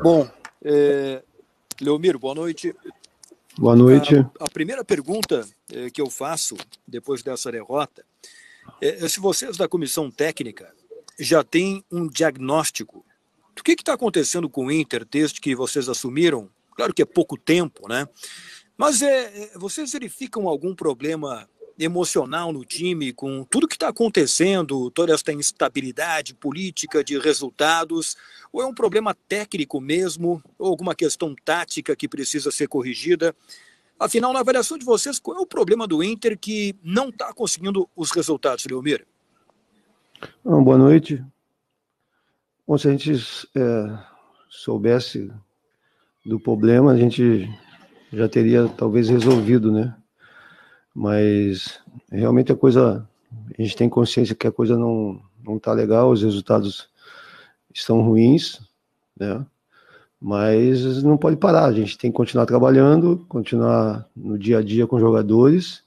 Bom, Leomir, boa noite. Boa noite. A primeira pergunta que eu faço depois dessa derrota é se vocês da comissão técnica já têm um diagnóstico do que está acontecendo com o Inter desde que vocês assumiram. Claro que é pouco tempo, né? Mas vocês verificam algum problema emocional no time com tudo que está acontecendo, toda essa instabilidade política de resultados, ou é um problema técnico mesmo, ou alguma questão tática que precisa ser corrigida? Afinal, na avaliação de vocês, qual é o problema do Inter que não está conseguindo os resultados, Leomir? Boa noite. Bom, se a gente soubesse do problema, a gente já teria talvez resolvido, né? Mas realmente a gente tem consciência que a coisa não está legal, os resultados estão ruins, né? Mas não pode parar, a gente tem que continuar trabalhando, continuar no dia a dia com os jogadores,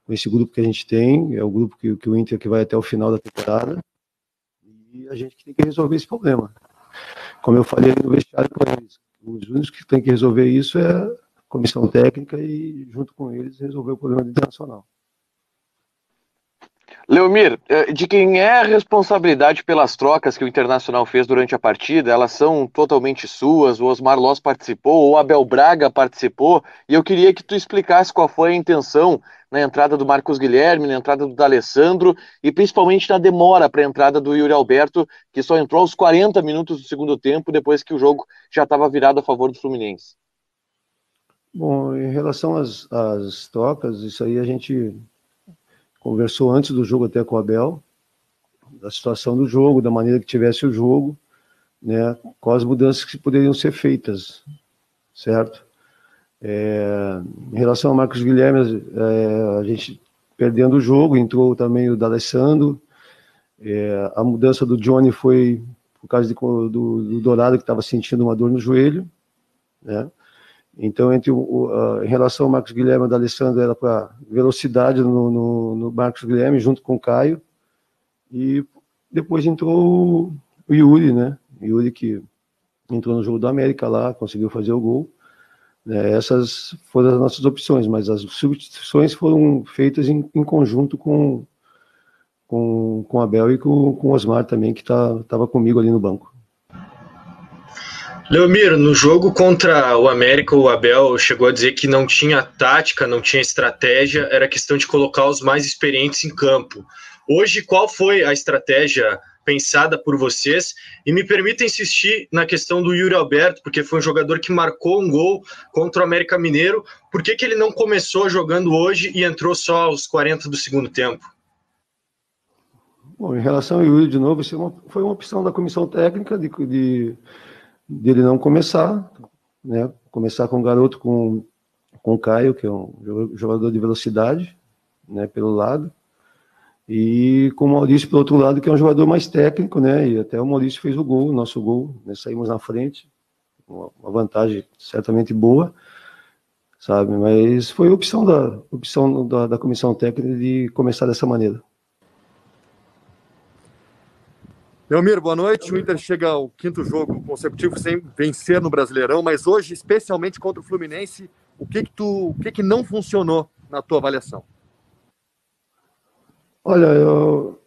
com esse grupo que a gente tem, é o grupo que o Inter que vai até o final da temporada, e a gente tem que resolver esse problema. Como eu falei no vestiário com eles, os únicos que tem que resolver isso é a comissão técnica e, junto com eles, resolver o problema do Internacional. Leomir, de quem é a responsabilidade pelas trocas que o Internacional fez durante a partida? Elas são totalmente suas? O Osmar Loss participou, o Abel Braga participou, e eu queria que tu explicasse qual foi a intenção na entrada do Marcos Guilherme, na entrada do D'Alessandro, e principalmente na demora para a entrada do Yuri Alberto, que só entrou aos 40 minutos do segundo tempo, depois que o jogo já estava virado a favor do Fluminense. Bom, em relação às trocas, isso aí a gente conversou antes do jogo até com o Abel, da situação do jogo, da maneira que tivesse o jogo, né, com as mudanças que poderiam ser feitas, certo? Em relação ao Marcos Guilherme, a gente perdendo o jogo, entrou também o D'Alessandro, a mudança do Johnny foi por causa do Dourado, que estava sentindo uma dor no joelho, né? Então, em relação ao Marcos Guilherme e o D'Alessandro, era para velocidade no Marcos Guilherme, junto com o Caio. E depois entrou o Yuri, né? Yuri que entrou no jogo do América lá, conseguiu fazer o gol. Essas foram as nossas opções, mas as substituições foram feitas em conjunto com o Abel e com o Osmar também, que estava comigo ali no banco. Leomir, no jogo contra o América, o Abel chegou a dizer que não tinha tática, não tinha estratégia, era questão de colocar os mais experientes em campo. Hoje, qual foi a estratégia pensada por vocês? E me permita insistir na questão do Yuri Alberto, porque foi um jogador que marcou um gol contra o América Mineiro. Por que ele não começou jogando hoje e entrou só aos 40 do segundo tempo? Bom, em relação ao Yuri, de novo, isso foi uma opção da comissão técnica dele não começar, né? Começar com um garoto com o Caio, que é um jogador de velocidade, né, pelo lado, e com o Maurício pelo outro lado, que é um jogador mais técnico, né? E até o Maurício fez o gol, nosso gol, né? Saímos na frente, uma vantagem certamente boa, sabe? Mas foi opção da comissão técnica de começar dessa maneira. Leomir, boa noite. O Inter chega ao 5º jogo consecutivo sem vencer no Brasileirão, mas hoje, especialmente contra o Fluminense, o que não funcionou na tua avaliação? Olha, eu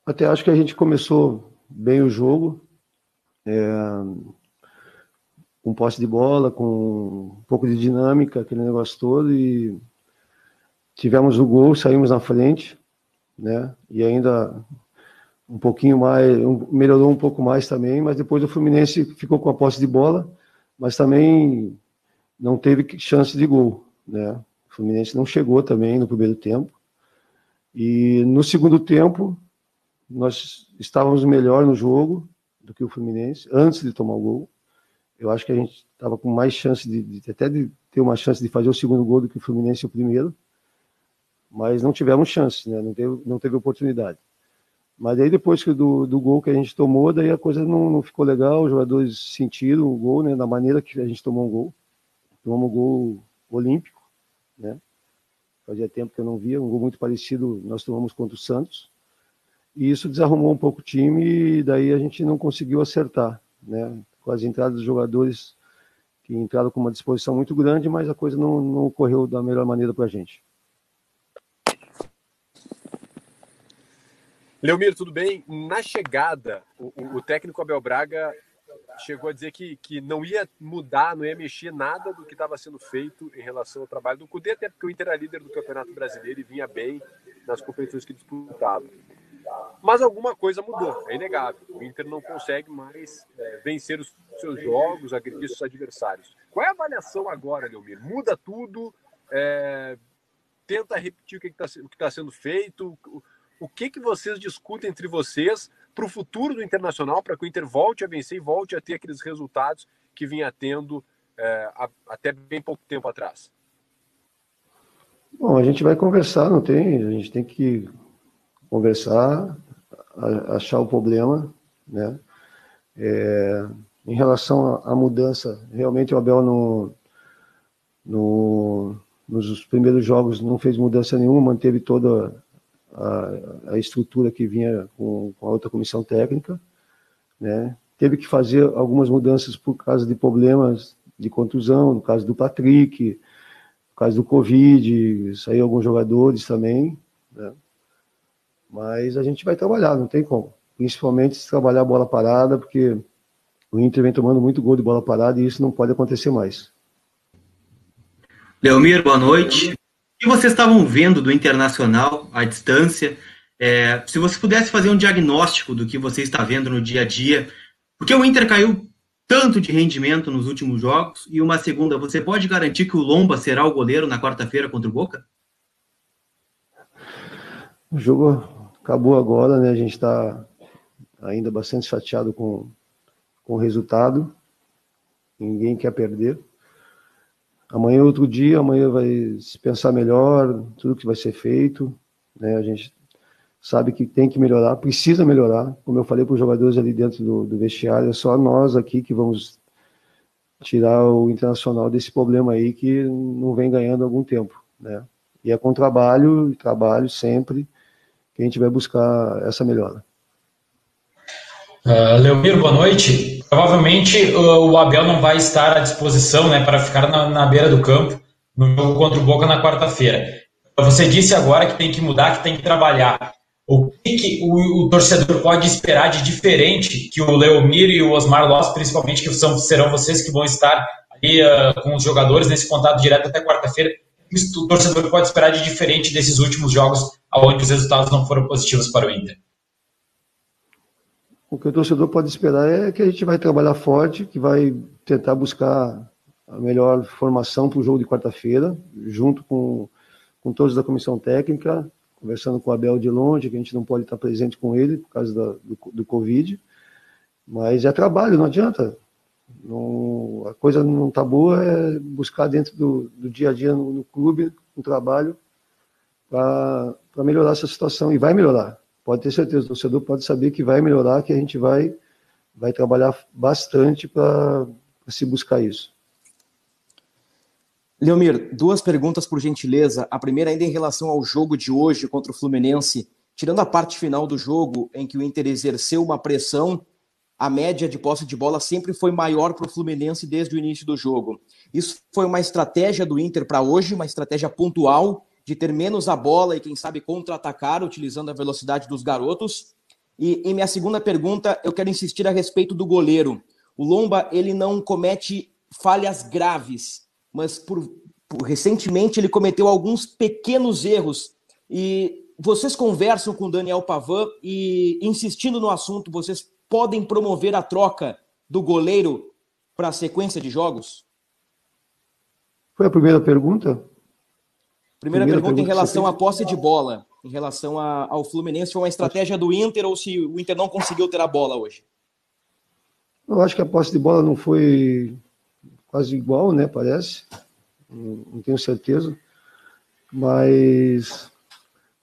até acho que a gente começou bem o jogo, com posse de bola, com um pouco de dinâmica, aquele negócio todo, e tivemos o gol, saímos na frente, né? E ainda um pouquinho mais, melhorou um pouco mais também, mas depois o Fluminense ficou com a posse de bola, mas também não teve chance de gol, né? O Fluminense não chegou também no primeiro tempo. E no segundo tempo, nós estávamos melhor no jogo do que o Fluminense, antes de tomar o gol. Eu acho que a gente estava com mais chance de ter uma chance de fazer o segundo gol do que o Fluminense o primeiro, mas não tivemos chance, né? Não teve oportunidade. Mas aí depois do gol que a gente tomou, daí a coisa não ficou legal, os jogadores sentiram o gol, né, da maneira que a gente tomou um gol. Tomamos um gol olímpico, né? Fazia tempo que eu não via, um gol muito parecido nós tomamos contra o Santos. e isso desarrumou um pouco o time e daí a gente não conseguiu acertar, né? Com as entradas dos jogadores que entraram com uma disposição muito grande, mas a coisa não ocorreu da melhor maneira para a gente. Leomir, tudo bem? Na chegada, o técnico Abel Braga chegou a dizer que não ia mudar, não ia mexer nada do que estava sendo feito em relação ao trabalho do Cudê, até porque o Inter era líder do Campeonato Brasileiro e vinha bem nas competições que disputava. Mas alguma coisa mudou, é inegável. O Inter não consegue mais vencer os seus jogos, agredir seus adversários. Qual é a avaliação agora, Leomir? Muda tudo? Tenta repetir o que está sendo feito? O que vocês discutem entre vocês para o futuro do Internacional, para que o Inter volte a vencer e volte a ter aqueles resultados que vinha tendo até bem pouco tempo atrás? Bom, a gente vai conversar, a gente tem que conversar, achar o problema, né? Em relação à mudança, realmente o Abel nos primeiros jogos não fez mudança nenhuma, manteve toda a estrutura que vinha com a outra comissão técnica, né? Teve que fazer algumas mudanças por causa de problemas de contusão, no caso do Patrick, no caso do Covid, saiu alguns jogadores também, né? Mas a gente vai trabalhar, não tem como. Principalmente se trabalhar a bola parada, porque o Inter vem tomando muito gol de bola parada e isso não pode acontecer mais. Leomir, boa noite. O que vocês estavam vendo do Internacional à distância? Se você pudesse fazer um diagnóstico do que você está vendo no dia a dia, porque o Inter caiu tanto de rendimento nos últimos jogos? E uma segunda, você pode garantir que o Lomba será o goleiro na quarta-feira contra o Boca? O jogo acabou agora, né? A gente está ainda bastante chateado com o resultado. Ninguém quer perder. Amanhã é outro dia, amanhã vai se pensar melhor, tudo que vai ser feito, né? A gente sabe que tem que melhorar, precisa melhorar. Como eu falei para os jogadores ali dentro do vestiário, é só nós aqui que vamos tirar o Internacional desse problema aí que não vem ganhando há algum tempo, né? E é com trabalho sempre, que a gente vai buscar essa melhora. Leomir, boa noite. Provavelmente o Abel não vai estar à disposição, né, para ficar na beira do campo no jogo contra o Boca na quarta-feira. Você disse agora que tem que mudar, que tem que trabalhar. O que o torcedor pode esperar de diferente que o Leomir e o Osmar Loss, principalmente, que serão vocês que vão estar ali com os jogadores nesse contato direto até quarta-feira, o torcedor pode esperar de diferente desses últimos jogos onde os resultados não foram positivos para o Inter? O que o torcedor pode esperar é que a gente vai trabalhar forte, que vai tentar buscar a melhor formação para o jogo de quarta-feira, junto com todos da comissão técnica, conversando com o Abel de longe, que a gente não pode estar presente com ele por causa do Covid, mas é trabalho, não adianta. A coisa não está boa, é buscar dentro do dia a dia no clube, no trabalho, para melhorar essa situação, e vai melhorar. Pode ter certeza, o torcedor pode saber que vai melhorar, que a gente vai trabalhar bastante para se buscar isso. Leomir, duas perguntas por gentileza. A primeira ainda em relação ao jogo de hoje contra o Fluminense. Tirando a parte final do jogo, em que o Inter exerceu uma pressão, a média de posse de bola sempre foi maior para o Fluminense desde o início do jogo. Isso foi uma estratégia do Inter para hoje, uma estratégia pontual, de ter menos a bola e, quem sabe, contra-atacar, utilizando a velocidade dos garotos. E em minha segunda pergunta, eu quero insistir a respeito do goleiro. O Lomba, ele não comete falhas graves, mas recentemente ele cometeu alguns pequenos erros. E vocês conversam com o Daniel Pavan e, insistindo no assunto, vocês podem promover a troca do goleiro para a sequência de jogos? Foi a primeira pergunta? Primeira pergunta em relação à posse de bola, em relação ao Fluminense, foi uma estratégia do Inter ou se o Inter não conseguiu ter a bola hoje? Eu acho que a posse de bola não foi quase igual, né, parece, não tenho certeza, mas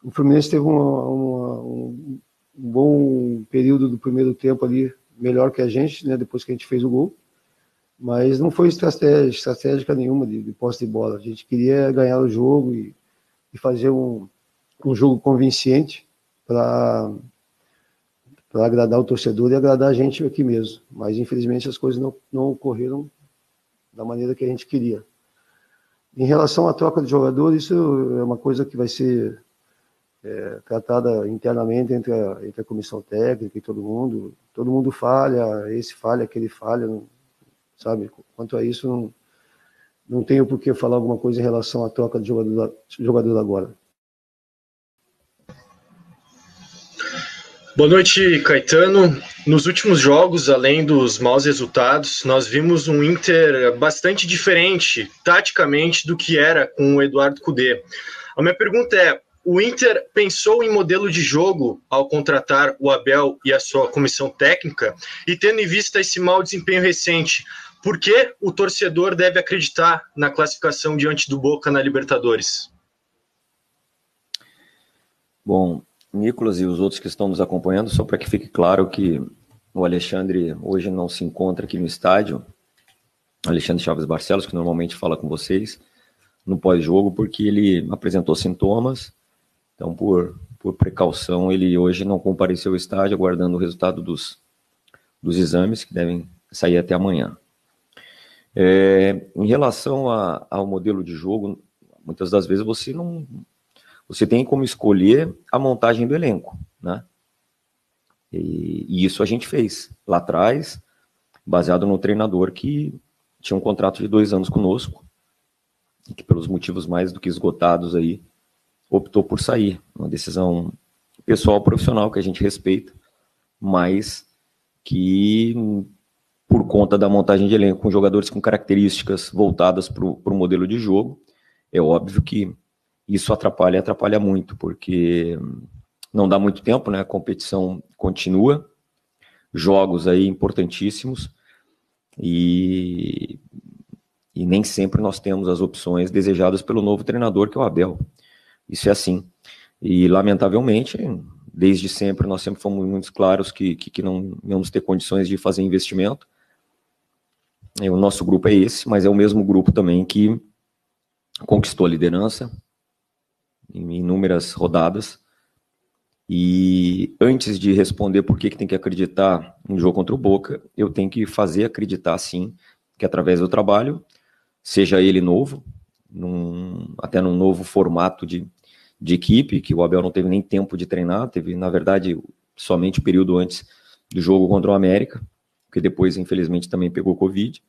o Fluminense teve um bom período do primeiro tempo ali, melhor que a gente, né, depois que a gente fez o gol. Mas não foi estratégica nenhuma de posse de bola. A gente queria ganhar o jogo e fazer um jogo convincente para para agradar o torcedor e agradar a gente aqui mesmo. Mas, infelizmente, as coisas não ocorreram da maneira que a gente queria. Em relação à troca de jogadores, isso é uma coisa que vai ser tratada internamente entre a comissão técnica e todo mundo. Todo mundo falha, esse falha, aquele falha, sabe? Quanto a isso, não tenho por que falar alguma coisa em relação à troca de jogador agora. Boa noite, Caetano. Nos últimos jogos, além dos maus resultados, nós vimos um Inter bastante diferente, taticamente, do que era com o Eduardo Cudê. A minha pergunta é, o Inter pensou em modelo de jogo ao contratar o Abel e a sua comissão técnica? E tendo em vista esse mau desempenho recente, por que o torcedor deve acreditar na classificação diante do Boca na Libertadores? Bom, Nicolas e os outros que estão nos acompanhando, só para que fique claro que o Alexandre hoje não se encontra aqui no estádio, Alexandre Chaves Barcelos, que normalmente fala com vocês, no pós-jogo, porque ele apresentou sintomas, então por precaução ele hoje não compareceu ao estádio, aguardando o resultado dos exames, que devem sair até amanhã. Em relação ao modelo de jogo, muitas das vezes você tem como escolher a montagem do elenco, né? E isso a gente fez lá atrás, baseado no treinador que tinha um contrato de 2 anos conosco, e que pelos motivos mais do que esgotados aí, optou por sair. Uma decisão pessoal, profissional, que a gente respeita, mas que, por conta da montagem de elenco, com jogadores com características voltadas para o modelo de jogo, é óbvio que isso atrapalha muito, porque não dá muito tempo, né? A competição continua, jogos aí importantíssimos, e nem sempre nós temos as opções desejadas pelo novo treinador, que é o Abel. Isso é assim. E, lamentavelmente, desde sempre, nós sempre fomos muito claros que não vamos ter condições de fazer investimento. O nosso grupo é esse, mas é o mesmo grupo também que conquistou a liderança em inúmeras rodadas. E antes de responder por que tem que acreditar no jogo contra o Boca, eu tenho que fazer acreditar, sim, que através do trabalho, seja ele novo, até num novo formato de equipe, que o Abel não teve nem tempo de treinar, teve, na verdade, somente o período antes do jogo contra o América, que depois, infelizmente, também pegou Covid.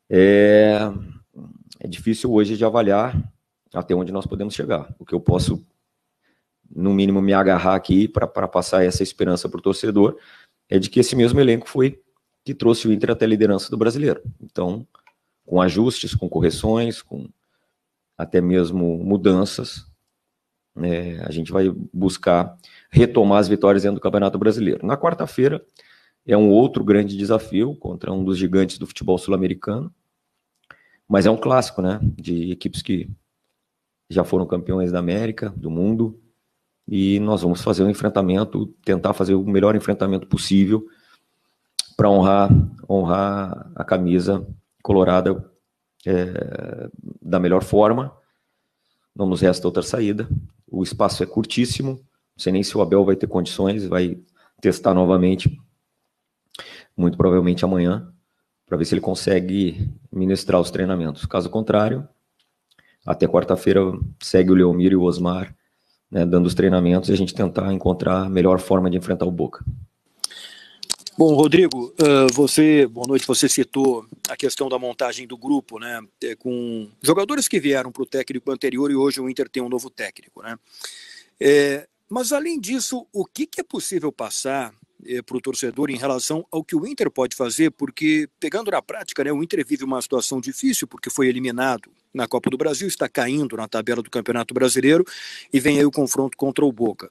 É difícil hoje de avaliar até onde nós podemos chegar. O que eu posso, no mínimo, me agarrar aqui para passar essa esperança para o torcedor é de que esse mesmo elenco foi que trouxe o Inter até a liderança do Brasileiro. Então, com ajustes, com correções, com até mesmo mudanças, a gente vai buscar retomar as vitórias dentro do Campeonato Brasileiro. Na quarta-feira é um outro grande desafio contra um dos gigantes do futebol sul-americano, mas é um clássico, né, de equipes que já foram campeões da América, do mundo, e nós vamos fazer um enfrentamento, tentar fazer o melhor enfrentamento possível para honrar a camisa colorada da melhor forma. Não nos resta outra saída. O espaço é curtíssimo, não sei nem se o Abel vai ter condições, vai testar novamente, muito provavelmente amanhã, para ver se ele consegue ministrar os treinamentos. Caso contrário, até quarta-feira segue o Leomir e o Osmar, né, dando os treinamentos, e a gente tentar encontrar a melhor forma de enfrentar o Boca. Bom, Rodrigo, boa noite, você citou a questão da montagem do grupo, né, com jogadores que vieram para o técnico anterior, e hoje o Inter tem um novo técnico, né? Mas, além disso, o que é possível passar para o torcedor em relação ao que o Inter pode fazer? Porque, pegando na prática, né, o Inter vive uma situação difícil, porque foi eliminado na Copa do Brasil, está caindo na tabela do Campeonato Brasileiro, e vem aí o confronto contra o Boca.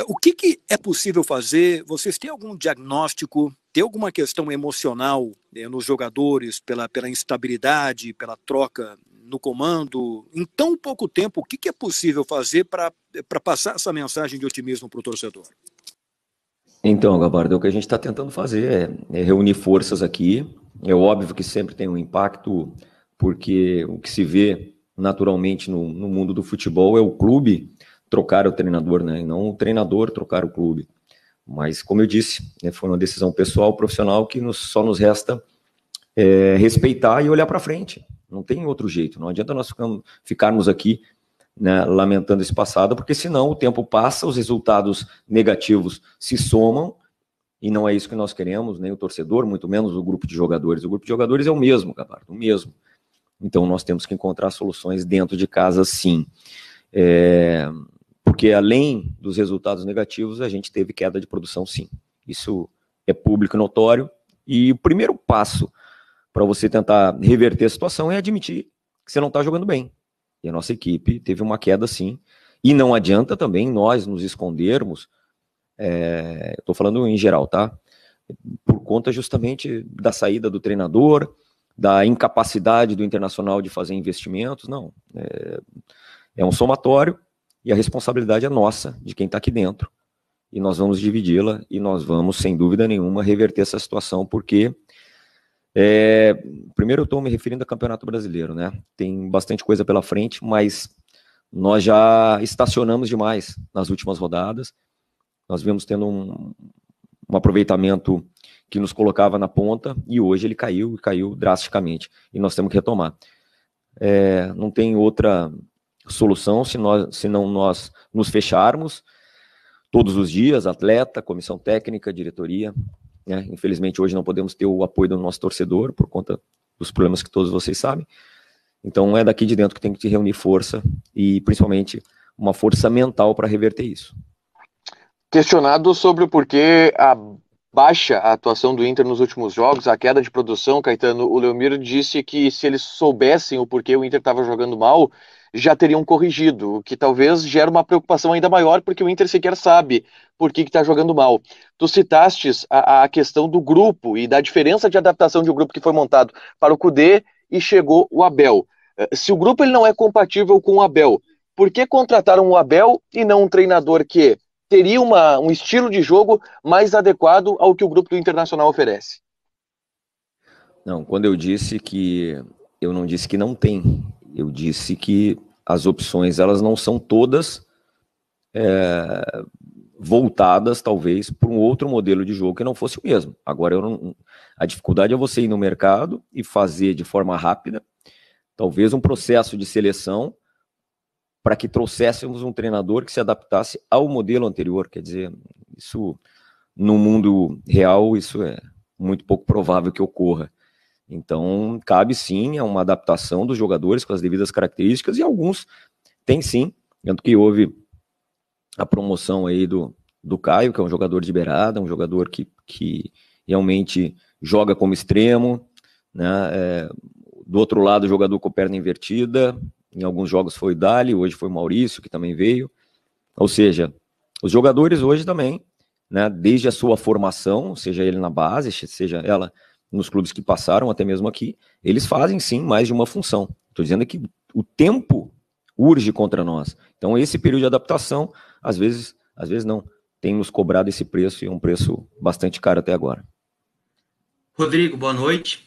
O que é possível fazer? Vocês têm algum diagnóstico? Tem alguma questão emocional nos jogadores, pela instabilidade, pela troca no comando? Em tão pouco tempo, o que é possível fazer para passar essa mensagem de otimismo para o torcedor? Então, Gabardo, o que a gente está tentando fazer é reunir forças aqui. É óbvio que sempre tem um impacto, porque o que se vê naturalmente no mundo do futebol é o clube trocar o treinador, né? E não o treinador trocar o clube. Mas, como eu disse, né, foi uma decisão pessoal, profissional, que só nos resta respeitar e olhar para frente. Não tem outro jeito. Não adianta nós ficarmos aqui, né, lamentando esse passado, porque senão o tempo passa, os resultados negativos se somam, e não é isso que nós queremos, nem o torcedor, muito menos o grupo de jogadores. O grupo de jogadores é o mesmo, Gabardo, o mesmo. Então nós temos que encontrar soluções dentro de casa, sim. Porque além dos resultados negativos, a gente teve queda de produção, sim. Isso é público e notório, e o primeiro passo para você tentar reverter a situação é admitir que você não está jogando bem. E a nossa equipe teve uma queda, sim, e não adianta também nós nos escondermos, estou falando em geral, tá? Por conta justamente da saída do treinador, da incapacidade do Internacional de fazer investimentos, não. É um somatório, e a responsabilidade é nossa, de quem está aqui dentro. E nós vamos dividi-la, e nós vamos, sem dúvida nenhuma, reverter essa situação, porque primeiro eu estou me referindo ao Campeonato Brasileiro, né? Tem bastante coisa pela frente, mas nós já estacionamos demais nas últimas rodadas. Nós vimos tendo um aproveitamento que nos colocava na ponta, e hoje ele caiu drasticamente, e nós temos que retomar. Não tem outra solução senão nós nos fecharmos todos os dias, atleta, comissão técnica, diretoria, né? Infelizmente hoje não podemos ter o apoio do nosso torcedor por conta dos problemas que todos vocês sabem. Então é daqui de dentro que tem que reunir força, e principalmente uma força mental para reverter isso. Questionado sobre o porquê a baixa atuação do Inter nos últimos jogos, a queda de produção, Caetano, o Leomir disse que se eles soubessem o porquê o Inter estava jogando mal, já teriam corrigido, o que talvez gera uma preocupação ainda maior, porque o Inter sequer sabe por que está jogando mal. Tu citastes a questão do grupo e da diferença de adaptação de um grupo que foi montado para o Kudê e chegou o Abel. Se o grupo ele não é compatível com o Abel, por que contrataram o Abel e não um treinador que teria um estilo de jogo mais adequado ao que o grupo do Internacional oferece? Não, quando eu disse que... Eu não disse que não tem. Eu disse que as opções, elas não são todas voltadas, talvez, para um outro modelo de jogo que não fosse o mesmo. Agora, a dificuldade é você ir no mercado e fazer de forma rápida, talvez um processo de seleção, para que trouxéssemos um treinador que se adaptasse ao modelo anterior. Quer dizer, isso, no mundo real, isso é muito pouco provável que ocorra. Então, cabe sim a uma adaptação dos jogadores com as devidas características, e alguns tem sim, tanto que houve a promoção aí do Caio, que é um jogador de beirada, um jogador que realmente joga como extremo, né? Do outro lado, jogador com perna invertida, em alguns jogos foi o Dali, hoje foi o Maurício, que também veio. Ou seja, os jogadores hoje também, né, desde a sua formação, seja ele na base, seja ela nos clubes que passaram, até mesmo aqui, eles fazem sim mais de uma função. Estou dizendo que o tempo urge contra nós. Então esse período de adaptação, às vezes não, tem nos cobrado esse preço, e é um preço bastante caro até agora. Rodrigo, boa noite.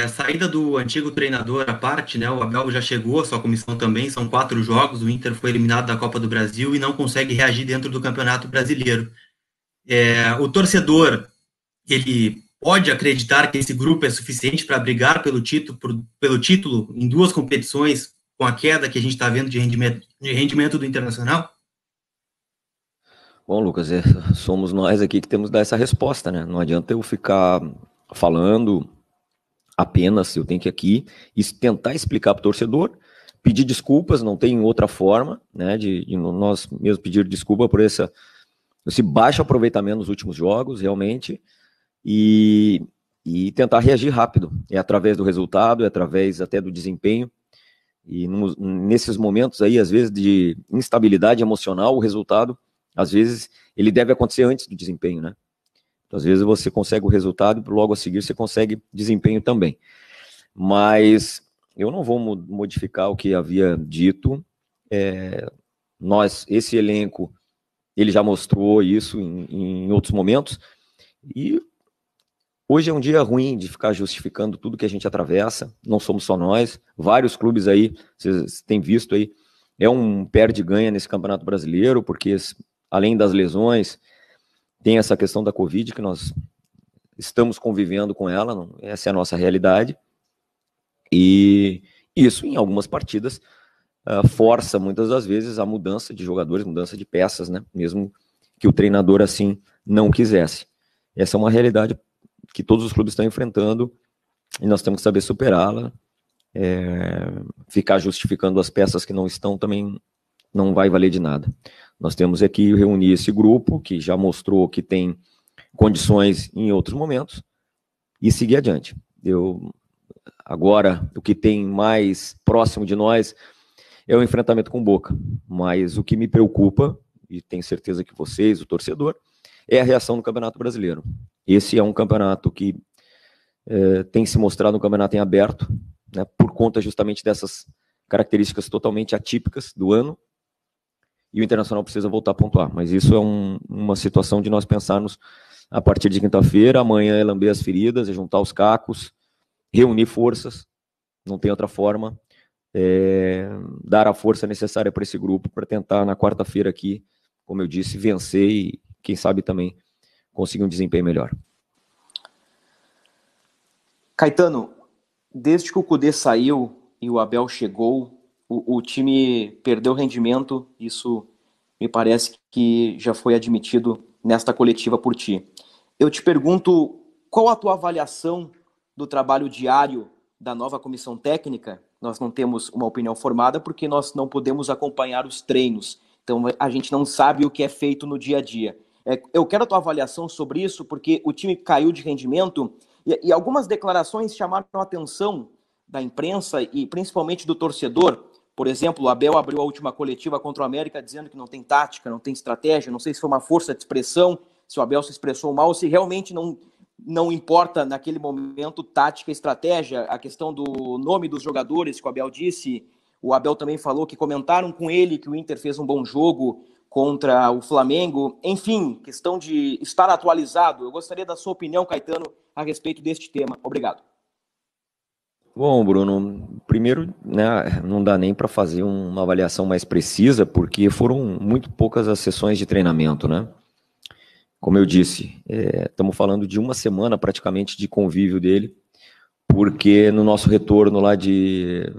Saída do antigo treinador à parte, né? O Abel já chegou, a sua comissão também, são 4 jogos, o Inter foi eliminado da Copa do Brasil e não consegue reagir dentro do Campeonato Brasileiro. O torcedor, ele pode acreditar que esse grupo é suficiente para brigar pelo título em 2 competições, com a queda que a gente está vendo de rendimento do Internacional? Bom, Lucas, somos nós aqui que temos que dar essa resposta, né? Não adianta eu ficar falando apenas, eu tenho que aqui tentar explicar para o torcedor, pedir desculpas, não tem outra forma, né, de nós mesmos pedir desculpa por esse baixo aproveitamento nos últimos jogos, realmente, e tentar reagir rápido. É através do resultado, é através até do desempenho, e nesses momentos aí, às vezes, de instabilidade emocional, o resultado, às vezes, ele deve acontecer antes do desempenho, né? Às vezes você consegue o resultado e logo a seguir você consegue desempenho também. Mas eu não vou modificar o que havia dito. Esse elenco, ele já mostrou isso em outros momentos. E hoje é um dia ruim de ficar justificando tudo que a gente atravessa. Não somos só nós. Vários clubes aí, vocês têm visto aí, é um perde-ganha nesse Campeonato Brasileiro, porque além das lesões, Tem essa questão da Covid, que nós estamos convivendo com ela, essa é a nossa realidade, e isso, em algumas partidas, força, muitas das vezes, a mudança de jogadores, mudança de peças, né? Mesmo que o treinador, assim, não quisesse. Essa é uma realidade que todos os clubes estão enfrentando, e nós temos que saber superá-la. Ficar justificando as peças que não estão também não vai valer de nada. Nós temos aqui reunir esse grupo, que já mostrou que tem condições em outros momentos, e seguir adiante. Agora, o que tem mais próximo de nós é o enfrentamento com o Boca, mas o que me preocupa, e tenho certeza que vocês, o torcedor, é a reação do Campeonato Brasileiro. Esse é um campeonato que tem se mostrado um campeonato em aberto, né, por conta justamente dessas características totalmente atípicas do ano, e o Internacional precisa voltar a pontuar. Mas isso é uma situação de nós pensarmos a partir de quinta-feira. Amanhã é lamber as feridas, é juntar os cacos, reunir forças, não tem outra forma, dar a força necessária para esse grupo, para tentar na quarta-feira aqui, como eu disse, vencer e quem sabe também conseguir um desempenho melhor. Caetano, desde que o Kudê saiu e o Abel chegou, o time perdeu rendimento, isso me parece que já foi admitido nesta coletiva por ti. Eu te pergunto, qual a tua avaliação do trabalho diário da nova comissão técnica? Nós não temos uma opinião formada porque nós não podemos acompanhar os treinos, então a gente não sabe o que é feito no dia a dia. Eu quero a tua avaliação sobre isso, porque o time caiu de rendimento e algumas declarações chamaram a atenção da imprensa e principalmente do torcedor. Por exemplo, o Abel abriu a última coletiva contra o América dizendo que não tem tática, não tem estratégia, não sei se foi uma força de expressão, se o Abel se expressou mal, se realmente não importa naquele momento tática e estratégia, a questão do nome dos jogadores que o Abel disse. O Abel também falou que comentaram com ele que o Inter fez um bom jogo contra o Flamengo. Enfim, questão de estar atualizado. Eu gostaria da sua opinião, Caetano, a respeito deste tema. Obrigado. Bom, Bruno, primeiro, né, não dá nem para fazer uma avaliação mais precisa, porque foram muito poucas as sessões de treinamento, né? Como eu disse, estamos falando de uma semana praticamente de convívio dele, porque no nosso retorno lá de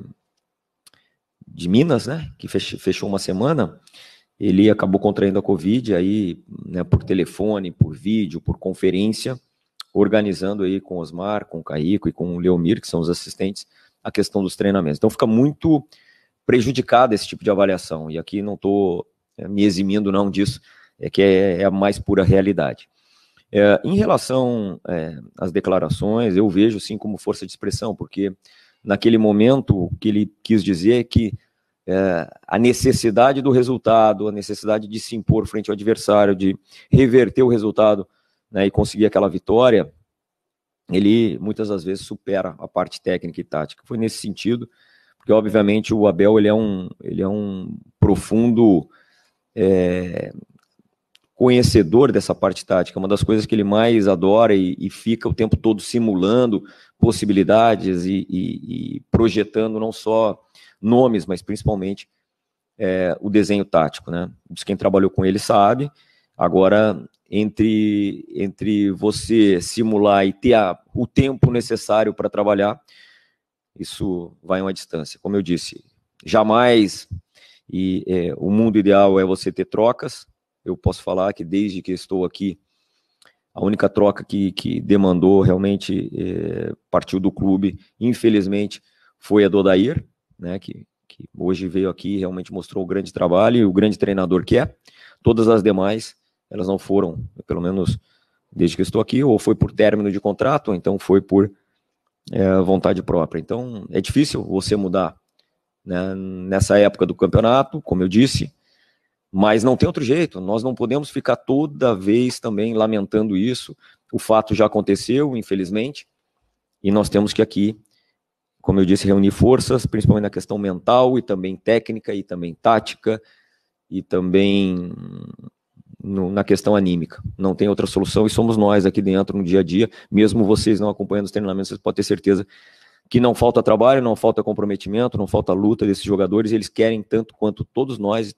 Minas, né, que fechou uma semana, ele acabou contraindo a Covid, aí, né, por telefone, por vídeo, por conferência, organizando aí com o Osmar, com o Caíco e com o Leomir, que são os assistentes, a questão dos treinamentos. Então fica muito prejudicado esse tipo de avaliação, e aqui não estou me eximindo não disso, que é a mais pura realidade. Em relação às declarações, eu vejo sim como força de expressão, porque naquele momento o que ele quis dizer é que a necessidade do resultado, a necessidade de se impor frente ao adversário, de reverter o resultado, né, e conseguir aquela vitória, ele muitas das vezes supera a parte técnica e tática. Foi nesse sentido, porque obviamente o Abel ele é um profundo conhecedor dessa parte tática, uma das coisas que ele mais adora e fica o tempo todo simulando possibilidades e projetando não só nomes, mas principalmente o desenho tático, né? Quem trabalhou com ele sabe. Agora, entre você simular e ter o tempo necessário para trabalhar, isso vai uma distância. Como eu disse, jamais, o mundo ideal é você ter trocas. Eu posso falar que desde que estou aqui, a única troca que demandou realmente partiu do clube, infelizmente, foi a do Odair, né, que hoje veio aqui e realmente mostrou o grande trabalho e o grande treinador que é. Todas as demais, elas não foram, pelo menos desde que estou aqui, ou foi por término de contrato, ou então foi por vontade própria. Então, é difícil você mudar, né, nessa época do campeonato, como eu disse, mas não tem outro jeito. Nós não podemos ficar toda vez também lamentando isso. O fato já aconteceu, infelizmente, e nós temos que aqui, como eu disse, reunir forças, principalmente na questão mental, e também técnica, e também tática, e também na questão anímica. Não tem outra solução, e somos nós aqui dentro no dia a dia. Mesmo vocês não acompanhando os treinamentos, vocês podem ter certeza que não falta trabalho, não falta comprometimento, não falta luta desses jogadores. Eles querem tanto quanto todos nós,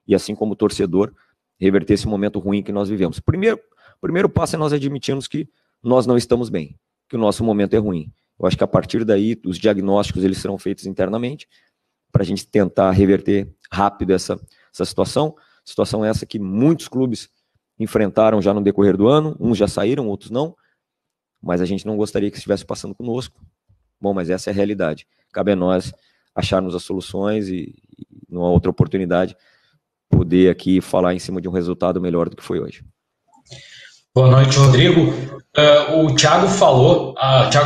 e assim como o torcedor, reverter esse momento ruim que nós vivemos. Primeiro passo é nós admitirmos que nós não estamos bem, que o nosso momento é ruim. Eu acho que a partir daí, os diagnósticos eles serão feitos internamente, para a gente tentar reverter rápido essa situação. Situação essa que muitos clubes enfrentaram já no decorrer do ano, uns já saíram, outros não, mas a gente não gostaria que estivesse passando conosco. Bom, mas essa é a realidade. Cabe a nós acharmos as soluções e numa outra oportunidade, poder aqui falar em cima de um resultado melhor do que foi hoje. Boa noite, Rodrigo. O Thiago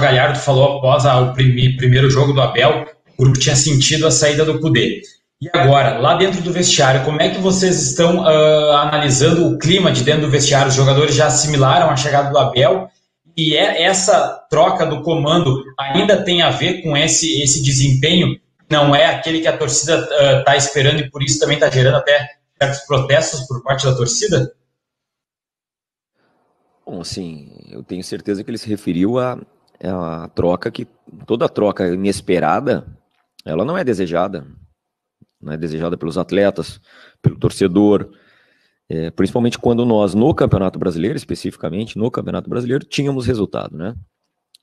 Galhardo falou após o primeiro jogo do Abel, o grupo tinha sentido a saída do Kudê. E agora, lá dentro do vestiário, como é que vocês estão analisando o clima de dentro do vestiário? Os jogadores já assimilaram a chegada do Abel e essa troca do comando ainda tem a ver com esse desempenho? Não é aquele que a torcida está esperando e por isso também está gerando até certos protestos por parte da torcida? Bom, sim, eu tenho certeza que ele se referiu à troca que toda troca inesperada, ela não é desejada. Não é desejada pelos atletas, pelo torcedor, principalmente quando nós, no Campeonato Brasileiro, especificamente, no Campeonato Brasileiro, tínhamos resultado, né?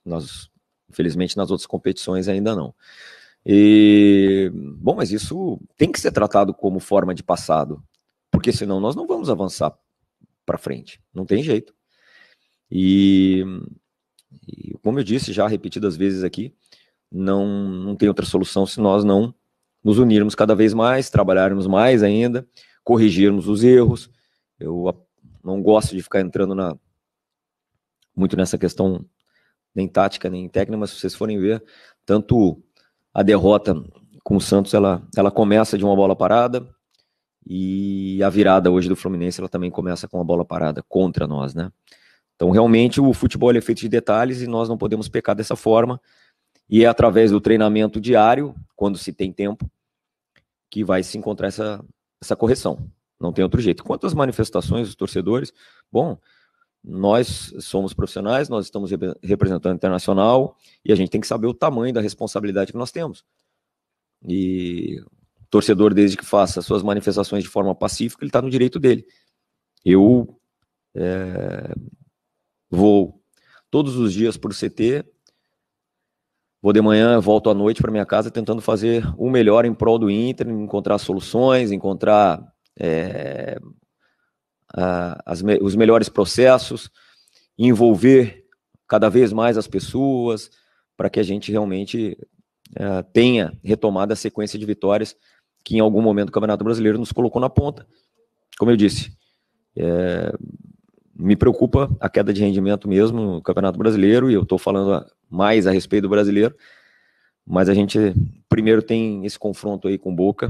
Nós, infelizmente, nas outras competições ainda não. Bom, mas isso tem que ser tratado como forma de passado, porque senão nós não vamos avançar para frente, não tem jeito. E como eu disse já repetidas vezes aqui, não tem outra solução se nós não nos unirmos cada vez mais, trabalharmos mais ainda, corrigirmos os erros. Eu não gosto de ficar entrando muito nessa questão, nem tática, nem técnica, mas se vocês forem ver, tanto a derrota com o Santos, ela começa de uma bola parada, e a virada hoje do Fluminense, ela também começa com uma bola parada contra nós, né? Então, realmente, o futebol é feito de detalhes e nós não podemos pecar dessa forma, e é através do treinamento diário, quando se tem tempo, que vai se encontrar essa correção. Não tem outro jeito. Quanto às manifestações dos torcedores, bom, nós somos profissionais, nós estamos representando o Internacional e a gente tem que saber o tamanho da responsabilidade que nós temos. E o torcedor, desde que faça suas manifestações de forma pacífica, ele está no direito dele. Eu vou todos os dias para o CT, vou de manhã, volto à noite para minha casa tentando fazer o melhor em prol do Inter, encontrar soluções, encontrar os melhores processos, envolver cada vez mais as pessoas, para que a gente realmente tenha retomado a sequência de vitórias que em algum momento do Campeonato Brasileiro nos colocou na ponta. Como eu disse, me preocupa a queda de rendimento mesmo no Campeonato Brasileiro, e eu estou falando mais a respeito do brasileiro, mas a gente primeiro tem esse confronto aí com o Boca,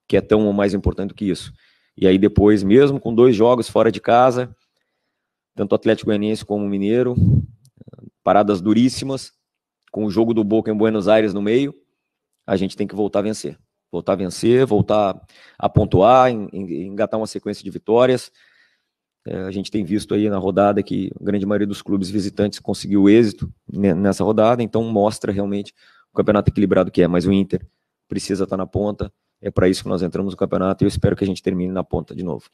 que é tão mais importante do que isso. E aí depois, mesmo com 2 jogos fora de casa, tanto o Atlético Goianiense como o Mineiro, paradas duríssimas, com o jogo do Boca em Buenos Aires no meio, a gente tem que voltar a vencer. Voltar a pontuar, engatar uma sequência de vitórias. A gente tem visto aí na rodada que a grande maioria dos clubes visitantes conseguiu êxito nessa rodada, então mostra realmente o campeonato equilibrado que é, mas o Inter precisa estar na ponta, é para isso que nós entramos no campeonato e eu espero que a gente termine na ponta de novo.